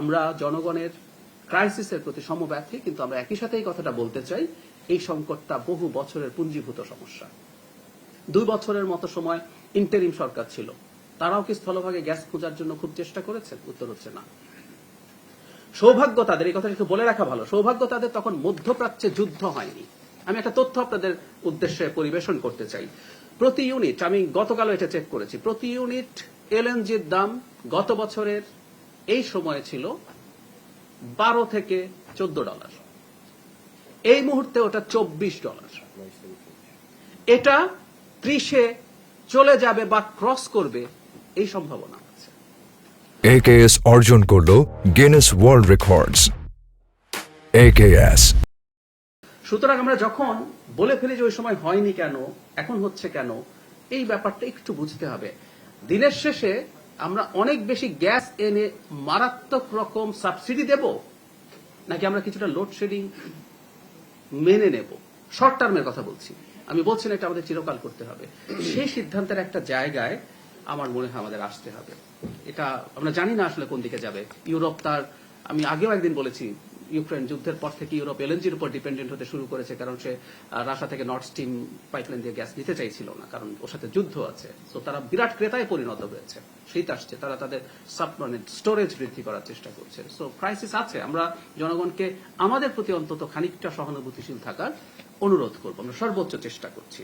আমরা জনগণের ক্রাইসিসের প্রতি সমব্যথী, কিন্তু আমরা একই সাথে এই কথাটা বলতে চাই, এই সংকটটা বহু বছরের পুঞ্জীভূত সমস্যা। 2 বছরের মতো সময় ইন্টারিম সরকার ছিল, তারাও কি স্থলভাগে গ্যাস খোঁজার জন্য খুব চেষ্টা করেছে? উত্তর হচ্ছে না। সৌভাগ্য তাদের, এই কথাটা একটু বলে রাখা ভালো, সৌভাগ্য তাদের তখন মধ্যপ্রাচ্যে যুদ্ধ হয়নি। আমি একটা তথ্য আপনাদের উদ্দেশ্যে পরিবেশন করতে চাই। প্রতি ইউনিট, আমি গতকালও এটা চেক করেছি, প্রতি ইউনিট এলএনজির দাম গত বছরের এই সময়ে ছিল $12 থেকে $14। এই মুহূর্তে ওটা $24। এটা 30-এ চলে যাবে বা ক্রস করবে এই সম্ভাবনা আছে। AKS অর্জন করলো গিনেস ওয়ার্ল্ড রেকর্ডস। AKS। সুতরাং আমরা যখন বলে ফেলি যে ওই সময় হয়নি কেন, এখন হচ্ছে কেন, এই ব্যাপারটা একটু বুঝতে হবে। দিনের শেষে আমরা অনেক বেশি গ্যাস এনে মারাত্মক রকম সাবসিডি দেব, নাকি আমরা কিছুটা লোডশেডিং মেনে নেব? শর্ট টার্মের কথা বলছি, আমি বলছি না এটা আমাদের চিরকাল করতে হবে। সেই সিদ্ধান্তের একটা জায়গায় আমার মনে হয় আমাদের আসতে হবে। এটা আমরা জানি না আসলে কোন দিকে যাবে। ইউরোপ তার, আমি আগেও একদিন বলেছি, ইউক্রেন যুদ্ধের পর থেকে ইউরোপ এলএনজির উপর ডিপেন্ডেন্ট হতে শুরু করেছে, কারণ সে রাশিয়া থেকে নর্থ স্ট্রিম পাইপলাইন দিয়ে গ্যাস নিতে চাইছিল না, কারণ ওর সাথে যুদ্ধ আছে। তো তারা বিরাট ক্রেতায় পরিণত হয়েছে। শীত আসছে, তারা তাদের স্টোরেজ বৃদ্ধি করার চেষ্টা করছে। সো ক্রাইসিস আছে। আমরা জনগণকে আমাদের প্রতি অন্তত খানিকটা সহানুভূতিশীল থাকার অনুরোধ করব। আমরা সর্বোচ্চ চেষ্টা করছি।